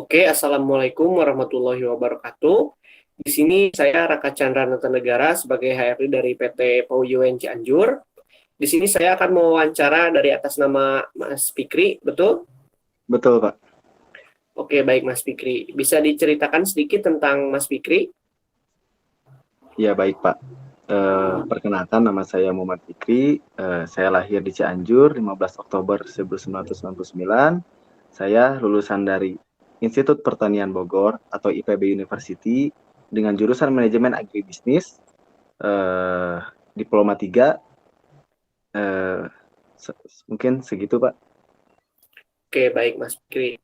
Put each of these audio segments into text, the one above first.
Oke, Assalamualaikum warahmatullahi wabarakatuh. Di sini saya Raka Chandra Negara sebagai HRD dari PT PAUYUN Cianjur. Di sini saya akan mewawancara dari atas nama Mas Fikri, betul? Betul, Pak. Oke, baik Mas Fikri. Bisa diceritakan sedikit tentang Mas Fikri? Ya, baik, Pak. Perkenalkan, nama saya Muhammad Fikri. Saya lahir di Cianjur 15 Oktober 1999. Saya lulusan dari Institut Pertanian Bogor atau IPB University dengan jurusan Manajemen Agribisnis, Diploma 3. Eh, Mungkin segitu, Pak. Oke, baik Mas Fikri.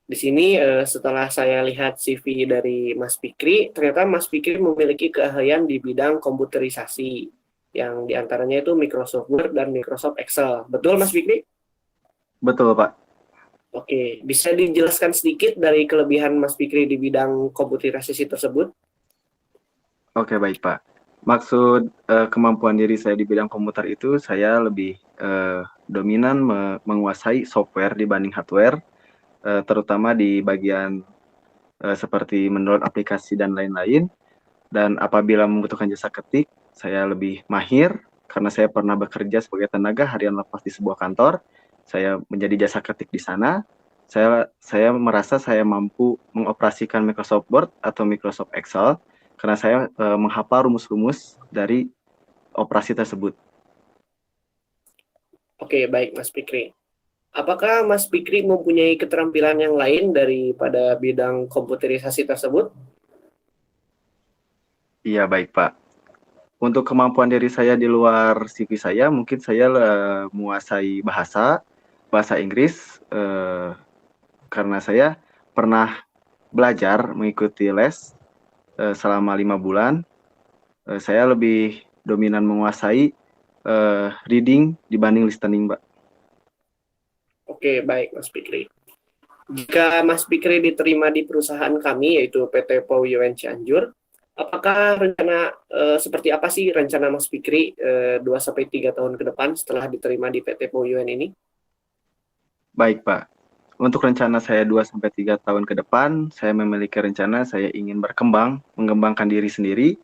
Di sini setelah saya lihat CV dari Mas Fikri, ternyata Mas Fikri memiliki keahlian di bidang komputerisasi, yang diantaranya itu Microsoft Word dan Microsoft Excel. Betul Mas Fikri? Betul, Pak. Oke, bisa dijelaskan sedikit dari kelebihan Mas Fikri di bidang komputerisasi tersebut? Oke, baik, Pak. Maksud kemampuan diri saya di bidang komputer itu, saya lebih dominan menguasai software dibanding hardware, terutama di bagian seperti mendownload aplikasi dan lain-lain. Dan apabila membutuhkan jasa ketik, saya lebih mahir karena saya pernah bekerja sebagai tenaga harian lepas di sebuah kantor. Saya menjadi jasa ketik di sana. Saya merasa saya mampu mengoperasikan Microsoft Word atau Microsoft Excel karena saya menghafal rumus-rumus dari operasi tersebut. Oke, baik Mas Fikri. Apakah Mas Fikri mempunyai keterampilan yang lain daripada bidang komputerisasi tersebut? Iya, baik, Pak. Untuk kemampuan diri saya di luar CV saya, mungkin saya menguasai bahasa Inggris, karena saya pernah belajar mengikuti les selama 5 bulan. Saya lebih dominan menguasai reading dibanding listening, Mbak. Oke, baik Mas Fikri. Jika Mas Fikri diterima di perusahaan kami, yaitu PT PAUYUN Cianjur, apakah rencana seperti apa sih rencana Mas Fikri 2-3 tahun ke depan setelah diterima di PT PAUYUN ini? Baik, Pak. Untuk rencana saya 2-3 tahun ke depan, saya memiliki rencana saya ingin berkembang, mengembangkan diri sendiri,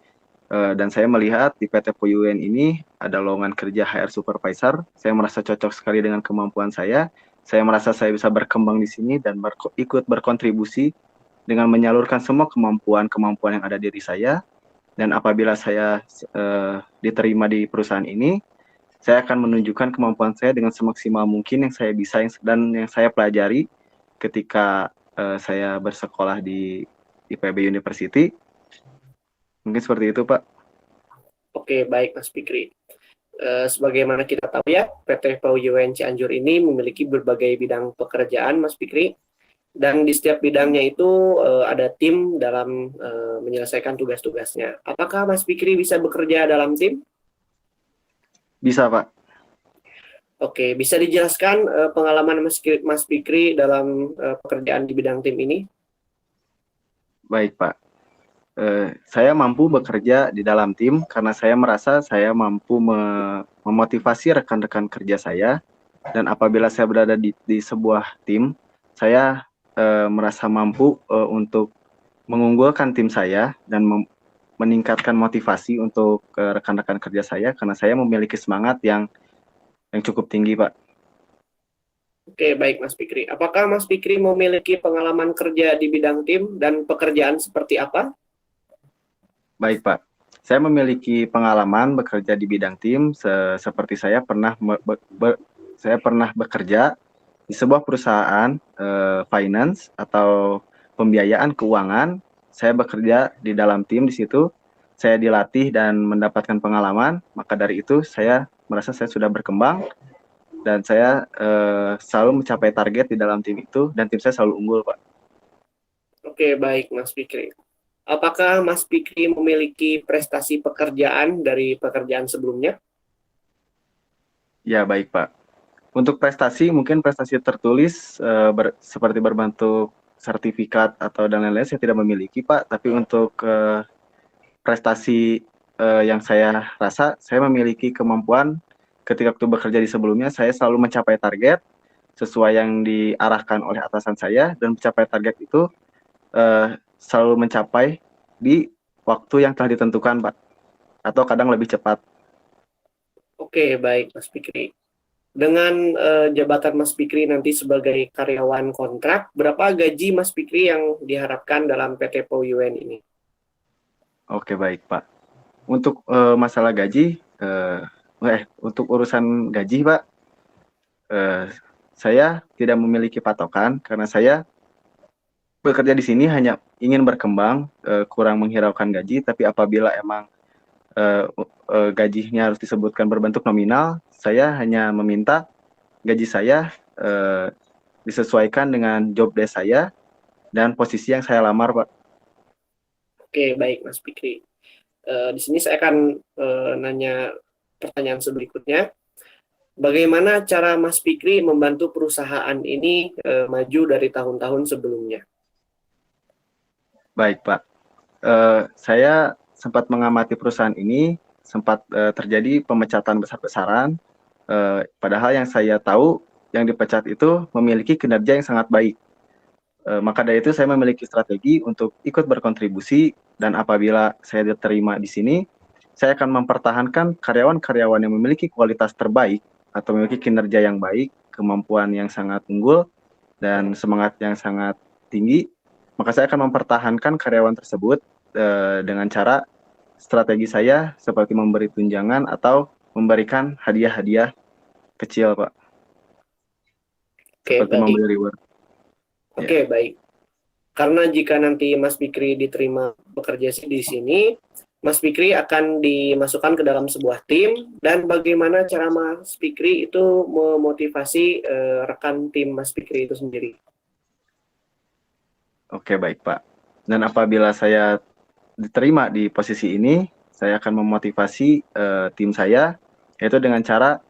dan saya melihat di PT POYUN ini ada lowongan kerja HR Supervisor. Saya merasa cocok sekali dengan kemampuan saya. Saya merasa saya bisa berkembang di sini dan ikut berkontribusi dengan menyalurkan semua kemampuan-kemampuan yang ada di diri saya. Dan apabila saya diterima di perusahaan ini, saya akan menunjukkan kemampuan saya dengan semaksimal mungkin yang saya bisa dan yang saya pelajari ketika saya bersekolah di IPB University. Mungkin seperti itu, Pak. Oke, baik Mas Fikri. Sebagaimana kita tahu ya, PT PAUYUN Cianjur ini memiliki berbagai bidang pekerjaan, Mas Fikri. Dan di setiap bidangnya itu ada tim dalam menyelesaikan tugas-tugasnya. Apakah Mas Fikri bisa bekerja dalam tim? Bisa, Pak. Oke, bisa dijelaskan pengalaman Mas Fikri dalam pekerjaan di bidang tim ini? Baik, Pak. Saya mampu bekerja di dalam tim karena saya merasa saya mampu memotivasi rekan-rekan kerja saya. Dan apabila saya berada di sebuah tim, saya merasa mampu untuk mengunggulkan tim saya dan meningkatkan motivasi untuk rekan-rekan kerja saya karena saya memiliki semangat yang cukup tinggi, Pak. Oke, baik Mas Fikri. Apakah Mas Fikri memiliki pengalaman kerja di bidang tim dan pekerjaan seperti apa? Baik, Pak. Saya memiliki pengalaman bekerja di bidang tim seperti saya pernah bekerja di sebuah perusahaan finance atau pembiayaan keuangan. Saya bekerja di dalam tim di situ. Saya dilatih dan mendapatkan pengalaman. Maka dari itu saya merasa saya sudah berkembang dan saya selalu mencapai target di dalam tim itu dan tim saya selalu unggul, Pak. Oke, baik Mas Fikri. Apakah Mas Fikri memiliki prestasi pekerjaan dari pekerjaan sebelumnya? Ya, baik, Pak. Untuk prestasi, mungkin prestasi tertulis seperti berbentuk sertifikat atau dan lain-lain saya tidak memiliki, Pak. Tapi untuk prestasi yang saya rasa, saya memiliki kemampuan ketika waktu bekerja di sebelumnya, saya selalu mencapai target sesuai yang diarahkan oleh atasan saya, dan mencapai target itu selalu mencapai di waktu yang telah ditentukan, Pak, atau kadang lebih cepat. Oke, baik Mas Fikri. Dengan jabatan Mas Fikri nanti sebagai karyawan kontrak, berapa gaji Mas Fikri yang diharapkan dalam PT PO UN ini? Oke, baik, Pak. Untuk masalah gaji, untuk urusan gaji, Pak, eh, saya tidak memiliki patokan karena saya bekerja di sini hanya ingin berkembang, kurang menghiraukan gaji. Tapi apabila emang gajinya harus disebutkan berbentuk nominal, saya hanya meminta gaji saya disesuaikan dengan job desk saya dan posisi yang saya lamar, Pak. Oke, baik Mas Fikri. Di sini saya akan nanya pertanyaan berikutnya. Bagaimana cara Mas Fikri membantu perusahaan ini maju dari tahun-tahun sebelumnya? Baik, Pak. Saya sempat mengamati perusahaan ini, sempat terjadi pemecatan besar-besaran, padahal yang saya tahu yang dipecat itu memiliki kinerja yang sangat baik. Maka dari itu saya memiliki strategi untuk ikut berkontribusi, dan apabila saya diterima di sini, saya akan mempertahankan karyawan-karyawan yang memiliki kualitas terbaik atau memiliki kinerja yang baik, kemampuan yang sangat unggul, dan semangat yang sangat tinggi. Maka saya akan mempertahankan karyawan tersebut dengan cara strategi saya seperti memberi tunjangan atau memberikan hadiah-hadiah kecil, Pak. Oke, Seperti baik. memberi reward. Ya. Oke, baik. Karena jika nanti Mas Fikri diterima bekerja di sini, Mas Fikri akan dimasukkan ke dalam sebuah tim, dan bagaimana cara Mas Fikri itu memotivasi rekan tim Mas Fikri itu sendiri? Oke, baik, Pak. Dan apabila saya diterima di posisi ini, saya akan memotivasi tim saya, yaitu dengan cara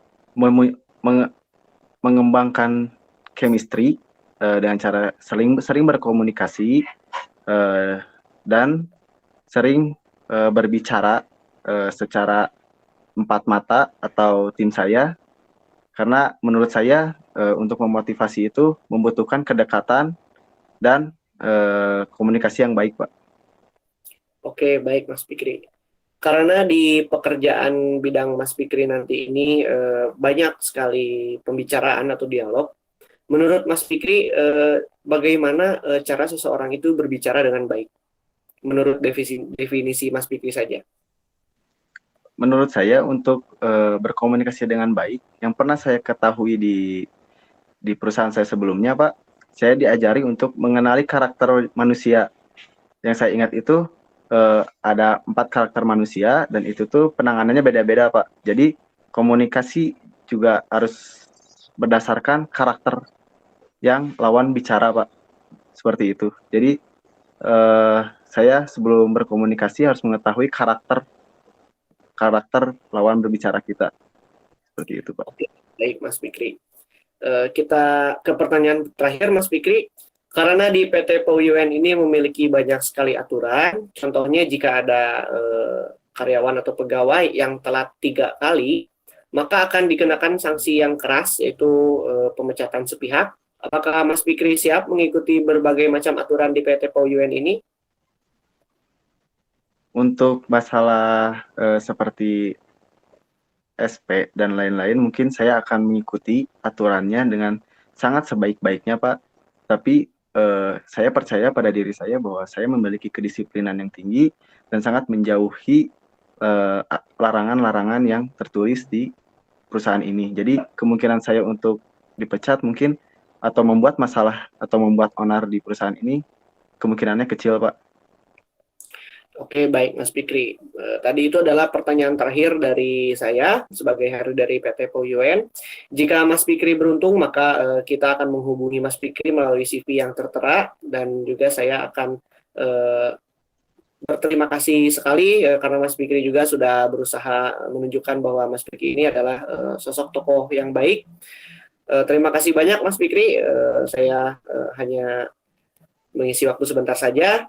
mengembangkan chemistry, dengan cara sering berkomunikasi, dan sering berbicara secara empat mata atau tim saya, karena menurut saya untuk memotivasi itu membutuhkan kedekatan dan komunikasi yang baik, Pak. Oke, baik Mas Fikri. Karena di pekerjaan bidang Mas Fikri nanti ini banyak sekali pembicaraan atau dialog. Menurut Mas Fikri, bagaimana cara seseorang itu berbicara dengan baik? Menurut definisi Mas Fikri saja. Menurut saya untuk berkomunikasi dengan baik, yang pernah saya ketahui di perusahaan saya sebelumnya, Pak, saya diajari untuk mengenali karakter manusia. Yang saya ingat itu ada 4 karakter manusia, dan itu tuh penanganannya beda-beda, Pak. Jadi komunikasi juga harus berdasarkan karakter yang lawan bicara, Pak. Seperti itu. Jadi saya sebelum berkomunikasi harus mengetahui karakter lawan berbicara kita. Seperti itu, Pak. Oke, baik Mas Fikri. Kita ke pertanyaan terakhir Mas Fikri. Karena di PT POUN ini memiliki banyak sekali aturan, contohnya jika ada karyawan atau pegawai yang telat 3 kali, maka akan dikenakan sanksi yang keras, yaitu pemecatan sepihak. Apakah Mas Fikri siap mengikuti berbagai macam aturan di PT POUN ini? Untuk masalah seperti SP dan lain-lain, mungkin saya akan mengikuti aturannya dengan sangat sebaik-baiknya, Pak. Tapi saya percaya pada diri saya bahwa saya memiliki kedisiplinan yang tinggi dan sangat menjauhi larangan-larangan yang tertulis di perusahaan ini. Jadi kemungkinan saya untuk dipecat mungkin, atau membuat masalah atau membuat onar di perusahaan ini, kemungkinannya kecil, Pak. Oke, baik Mas Fikri. Tadi itu adalah pertanyaan terakhir dari saya sebagai HRD dari PT POUN. Jika Mas Fikri beruntung, maka kita akan menghubungi Mas Fikri melalui CV yang tertera, dan juga saya akan berterima kasih sekali karena Mas Fikri juga sudah berusaha menunjukkan bahwa Mas Fikri ini adalah sosok tokoh yang baik. Terima kasih banyak Mas Fikri. Saya hanya mengisi waktu sebentar saja.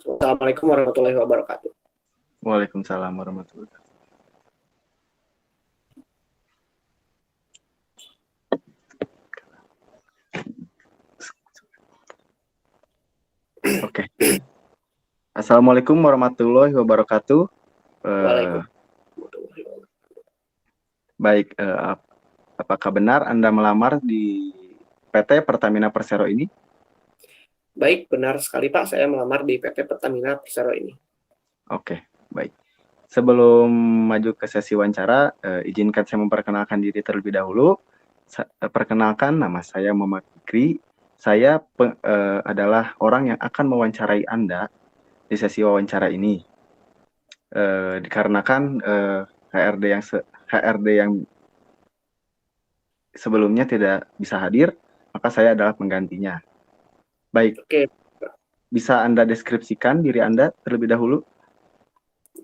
Assalamualaikum warahmatullahi wabarakatuh. Waalaikumsalam warahmatullahi wabarakatuh. Oke. Assalamualaikum warahmatullahi wabarakatuh. Eh, Waalaikumsalam. baik, apakah benar Anda melamar di PT Pertamina Persero ini? Baik, benar sekali Pak, saya melamar di PT Pertamina Persero ini. Oke, baik. Sebelum maju ke sesi wawancara, izinkan saya memperkenalkan diri terlebih dahulu. Perkenalkan, nama saya Muhammad Fikri. Saya adalah orang yang akan mewawancarai Anda di sesi wawancara ini. Dikarenakan HRD yang sebelumnya tidak bisa hadir, maka saya adalah penggantinya. Baik, Oke, bisa Anda deskripsikan diri Anda terlebih dahulu?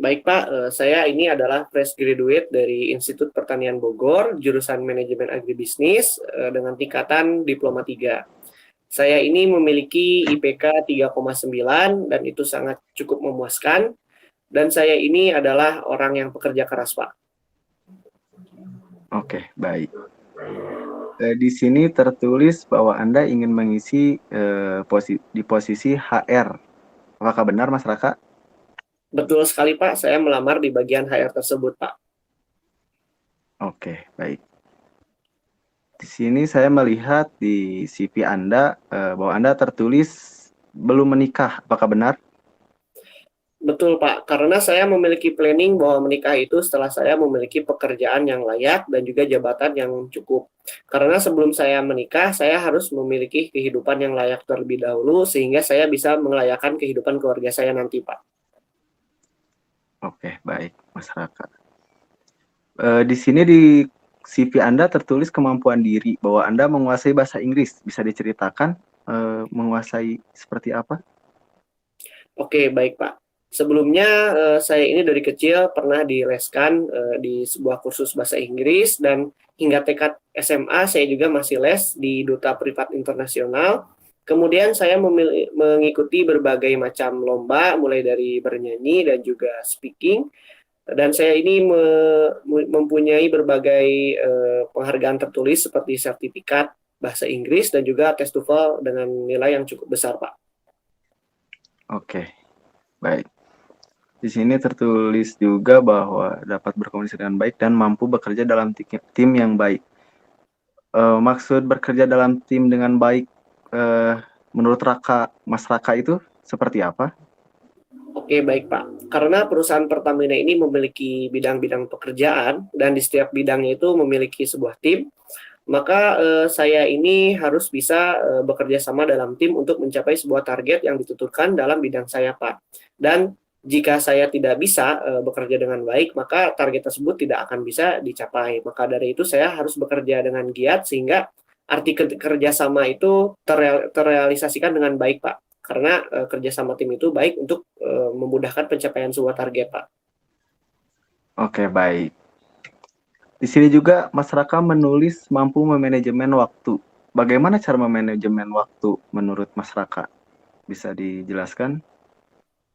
baik Pak, saya ini adalah fresh graduate dari Institut Pertanian Bogor, jurusan Manajemen Agribisnis dengan tingkatan Diploma 3. Saya ini memiliki IPK 3,9 dan itu sangat cukup memuaskan. Dan saya ini adalah orang yang pekerja keras, Pak. Oke, baik. Di sini tertulis bahwa Anda ingin mengisi di posisi HR. Apakah benar, Mas Raka? Betul sekali, Pak. Saya melamar di bagian HR tersebut, Pak. Oke, baik. Di sini saya melihat di CV Anda bahwa Anda tertulis belum menikah. Apakah benar? Betul, Pak. Karena saya memiliki planning bahwa menikah itu setelah saya memiliki pekerjaan yang layak dan juga jabatan yang cukup. Karena sebelum saya menikah, saya harus memiliki kehidupan yang layak terlebih dahulu sehingga saya bisa melayakkan kehidupan keluarga saya nanti, Pak. Oke, baik, Mas Raka. Di sini di CV Anda tertulis kemampuan diri bahwa Anda menguasai bahasa Inggris. Bisa diceritakan menguasai seperti apa? Oke, baik Pak. Sebelumnya saya ini dari kecil pernah dileskan di sebuah kursus bahasa Inggris dan hingga tingkat SMA saya juga masih les di Duta Privat Internasional. Kemudian saya mengikuti berbagai macam lomba mulai dari bernyanyi dan juga speaking. Dan saya ini mempunyai berbagai penghargaan tertulis seperti sertifikat bahasa Inggris dan juga tes TOEFL dengan nilai yang cukup besar, Pak. Oke, baik. Di sini tertulis juga bahwa dapat berkomunikasi dengan baik dan mampu bekerja dalam tim yang baik. Maksud bekerja dalam tim dengan baik, menurut Mas Raka itu seperti apa? Oke, baik Pak. Karena perusahaan Pertamina ini memiliki bidang-bidang pekerjaan dan di setiap bidangnya itu memiliki sebuah tim, maka saya ini harus bisa bekerja sama dalam tim untuk mencapai sebuah target yang ditentukan dalam bidang saya, Pak. Dan jika saya tidak bisa bekerja dengan baik, maka target tersebut tidak akan bisa dicapai. Maka dari itu saya harus bekerja dengan giat sehingga arti kerjasama itu terrealisasikan dengan baik, Pak. Karena kerjasama tim itu baik untuk memudahkan pencapaian sebuah target, Pak. Oke, baik. Di sini juga Mas Raka menulis mampu memanajemen waktu. Bagaimana cara memanajemen waktu menurut Mas Raka? Bisa dijelaskan?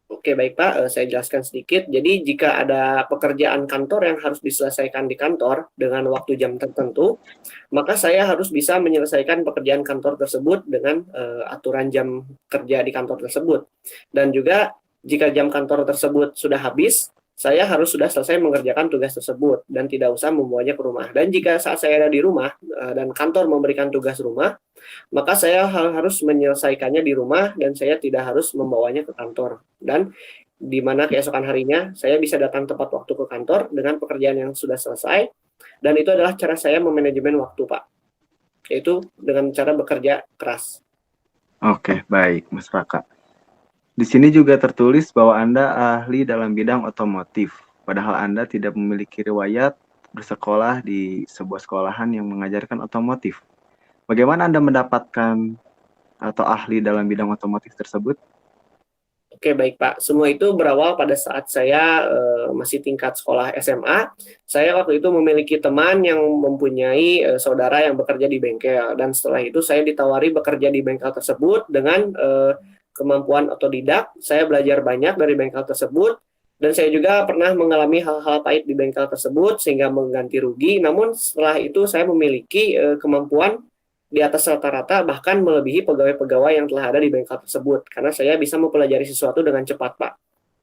Oke, baik Pak, saya jelaskan sedikit. Jadi jika ada pekerjaan kantor yang harus diselesaikan di kantor dengan waktu jam tertentu, maka saya harus bisa menyelesaikan pekerjaan kantor tersebut dengan aturan jam kerja di kantor tersebut. Dan juga jika jam kantor tersebut sudah habis, saya harus sudah selesai mengerjakan tugas tersebut dan tidak usah membawanya ke rumah. Dan jika saat saya ada di rumah dan kantor memberikan tugas rumah, maka saya harus menyelesaikannya di rumah dan saya tidak harus membawanya ke kantor. Dan di mana keesokan harinya saya bisa datang tepat waktu ke kantor dengan pekerjaan yang sudah selesai. Dan itu adalah cara saya memanajemen waktu, Pak. Yaitu dengan cara bekerja keras. Oke, baik, Mas Raka. Di sini juga tertulis bahwa Anda ahli dalam bidang otomotif, padahal Anda tidak memiliki riwayat bersekolah di sebuah sekolahan yang mengajarkan otomotif. Bagaimana Anda mendapatkan atau ahli dalam bidang otomotif tersebut? Oke, baik Pak. Semua itu berawal pada saat saya masih tingkat sekolah SMA. Saya waktu itu memiliki teman yang mempunyai saudara yang bekerja di bengkel. Dan setelah itu saya ditawari bekerja di bengkel tersebut dengan kemampuan otodidak. Saya belajar banyak dari bengkel tersebut. Dan saya juga pernah mengalami hal-hal pahit di bengkel tersebut sehingga mengganti rugi. Namun setelah itu saya memiliki kemampuan di atas rata-rata, bahkan melebihi pegawai-pegawai yang telah ada di bengkel tersebut, karena saya bisa mempelajari sesuatu dengan cepat, Pak.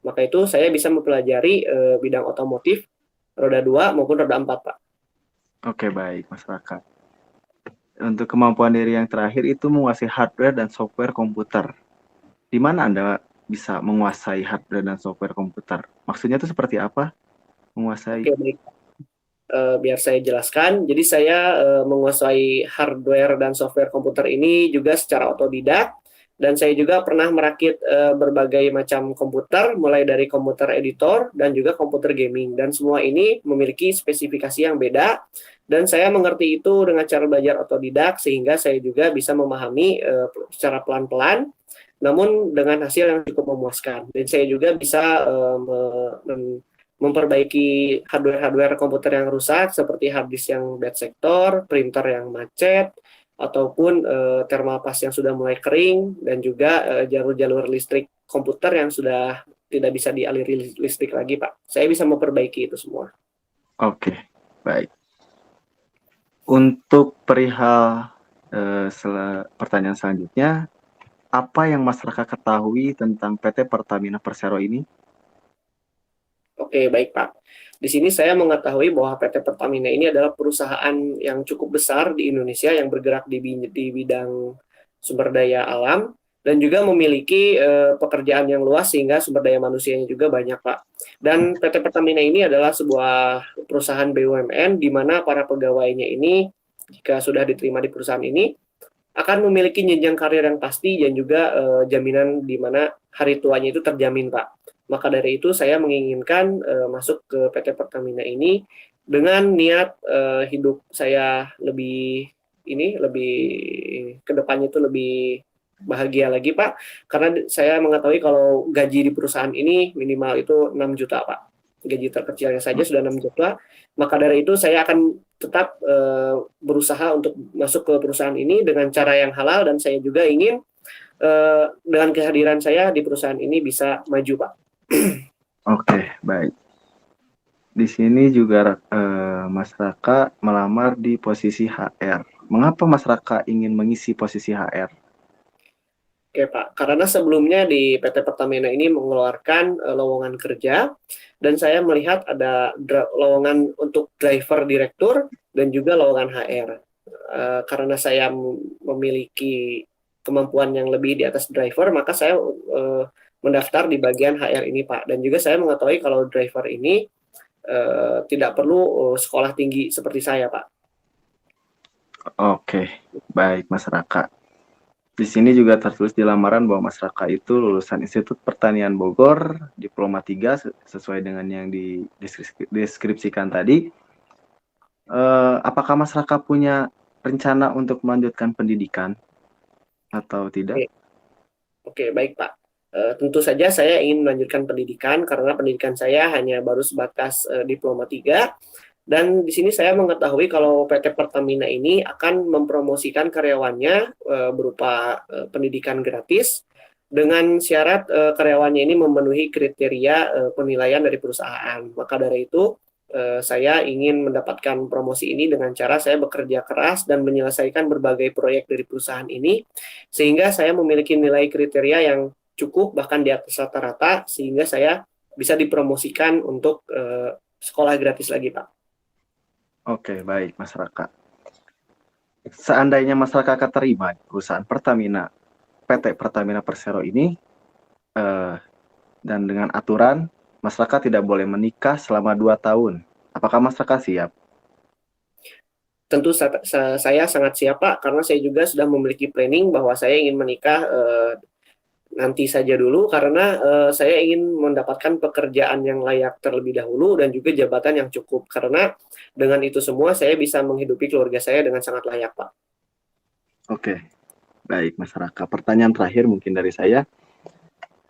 Maka itu saya bisa mempelajari bidang otomotif roda 2 maupun roda 4, Pak. Oke, baik, Mas Raka. Untuk kemampuan diri yang terakhir itu menguasai hardware dan software komputer. Di mana Anda bisa menguasai hardware dan software komputer? Maksudnya itu seperti apa? Menguasai. Oke, baik. Biar saya jelaskan, jadi saya menguasai hardware dan software komputer ini juga secara otodidak, dan saya juga pernah merakit berbagai macam komputer, mulai dari komputer editor dan juga komputer gaming, dan semua ini memiliki spesifikasi yang beda, dan saya mengerti itu dengan cara belajar otodidak, sehingga saya juga bisa memahami secara pelan-pelan, namun dengan hasil yang cukup memuaskan. Dan saya juga bisa memperbaiki hardware-hardware komputer yang rusak seperti hard disk yang bad sector, printer yang macet, ataupun thermal pass yang sudah mulai kering, dan juga jalur-jalur listrik komputer yang sudah tidak bisa dialiri listrik lagi, Pak. Saya bisa memperbaiki itu semua. Oke, baik. Untuk perihal pertanyaan selanjutnya, apa yang Mas Raka ketahui tentang PT Pertamina Persero ini? Oke, baik Pak. Di sini saya mengetahui bahwa PT Pertamina ini adalah perusahaan yang cukup besar di Indonesia yang bergerak di bidang sumber daya alam dan juga memiliki pekerjaan yang luas sehingga sumber daya manusianya juga banyak, Pak. Dan PT Pertamina ini adalah sebuah perusahaan BUMN di mana para pegawainya ini jika sudah diterima di perusahaan ini akan memiliki jenjang karir yang pasti dan juga jaminan di mana hari tuanya itu terjamin, Pak. Maka dari itu saya menginginkan masuk ke PT Pertamina ini dengan niat hidup saya lebih kedepannya itu lebih bahagia lagi, Pak. Karena saya mengetahui kalau gaji di perusahaan ini minimal itu 6 juta, Pak. Gaji terkecilnya saja sudah 6 juta. Maka dari itu saya akan tetap berusaha untuk masuk ke perusahaan ini dengan cara yang halal, dan saya juga ingin dengan kehadiran saya di perusahaan ini bisa maju, Pak. Oke, baik. Di sini juga Mas Raka melamar di posisi HR. Mengapa Mas Raka ingin mengisi posisi HR? Oke, Pak, karena sebelumnya di PT Pertamina ini mengeluarkan lowongan kerja, dan saya melihat ada lowongan untuk driver direktur dan juga lowongan HR. Karena saya memiliki kemampuan yang lebih di atas driver, maka saya mendaftar di bagian HR ini, Pak. Dan juga saya mengetahui kalau driver ini tidak perlu sekolah tinggi seperti saya, Pak. Oke, baik Mas Raka. Di sini juga tertulis di lamaran bahwa Mas Raka itu lulusan Institut Pertanian Bogor, Diploma 3 sesuai dengan yang dideskripsikan tadi. Apakah Mas Raka punya rencana untuk melanjutkan pendidikan atau tidak? Oke, baik Pak. Tentu saja saya ingin melanjutkan pendidikan karena pendidikan saya hanya baru sebatas Diploma 3. Dan di sini saya mengetahui kalau PT Pertamina ini akan mempromosikan karyawannya berupa pendidikan gratis dengan syarat karyawannya ini memenuhi kriteria penilaian dari perusahaan. Maka dari itu saya ingin mendapatkan promosi ini dengan cara saya bekerja keras dan menyelesaikan berbagai proyek dari perusahaan ini, sehingga saya memiliki nilai kriteria yang cukup bahkan di atas rata-rata, sehingga saya bisa dipromosikan untuk sekolah gratis lagi, Pak. Oke, baik Mas Raka. Seandainya Mas Raka terima di perusahaan Pertamina, PT Pertamina Persero ini, dan dengan aturan Mas Raka tidak boleh menikah selama 2 tahun. Apakah Mas Raka siap? Tentu saya sangat siap, Pak, karena saya juga sudah memiliki planning bahwa saya ingin menikah nanti saja dulu, karena saya ingin mendapatkan pekerjaan yang layak terlebih dahulu dan juga jabatan yang cukup, karena dengan itu semua saya bisa menghidupi keluarga saya dengan sangat layak, Pak. Oke, baik Mas Raka. Pertanyaan terakhir mungkin dari saya.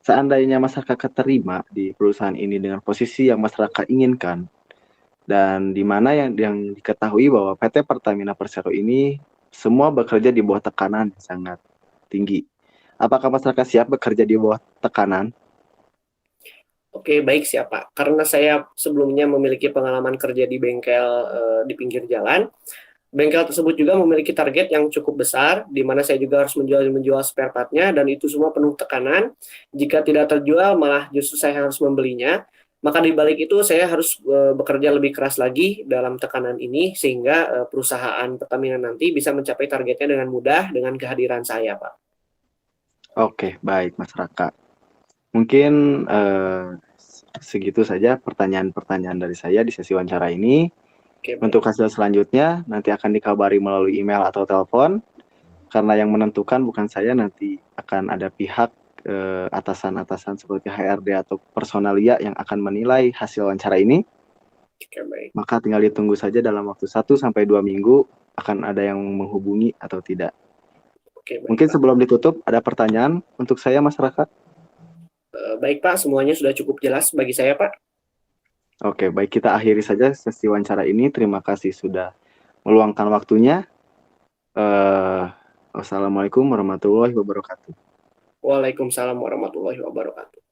Seandainya Mas Raka keterima di perusahaan ini dengan posisi yang Mas Raka inginkan, dan di mana yang diketahui bahwa PT Pertamina Persero ini semua bekerja di bawah tekanan yang sangat tinggi. Apakah Mas Raka siap bekerja di bawah tekanan? Oke, baik siapa? Karena saya sebelumnya memiliki pengalaman kerja di bengkel di pinggir jalan, Bengkel tersebut juga memiliki target yang cukup besar, di mana saya juga harus menjual spare part-nya, dan itu semua penuh tekanan. Jika tidak terjual, malah justru saya harus membelinya. Maka di balik itu saya harus bekerja lebih keras lagi dalam tekanan ini, sehingga perusahaan Pertamina nanti bisa mencapai targetnya dengan mudah dengan kehadiran saya, Pak. Oke, baik Mas Raka. Mungkin segitu saja pertanyaan-pertanyaan dari saya di sesi wawancara ini. Oke, baik. Untuk hasil selanjutnya nanti akan dikabari melalui email atau telepon. Karena yang menentukan bukan saya, nanti akan ada pihak atasan-atasan seperti HRD atau personalia yang akan menilai hasil wawancara ini. Oke, baik. Maka tinggal ditunggu saja dalam waktu 1-2 minggu akan ada yang menghubungi atau tidak. Oke, baik, Mungkin Pak. sebelum ditutup ada pertanyaan untuk saya masyarakat. Baik, Pak, semuanya sudah cukup jelas bagi saya, Pak. Oke, baik, kita akhiri saja sesi wawancara ini. Terima kasih sudah meluangkan waktunya. Wassalamualaikum warahmatullahi wabarakatuh. Waalaikumsalam warahmatullahi wabarakatuh.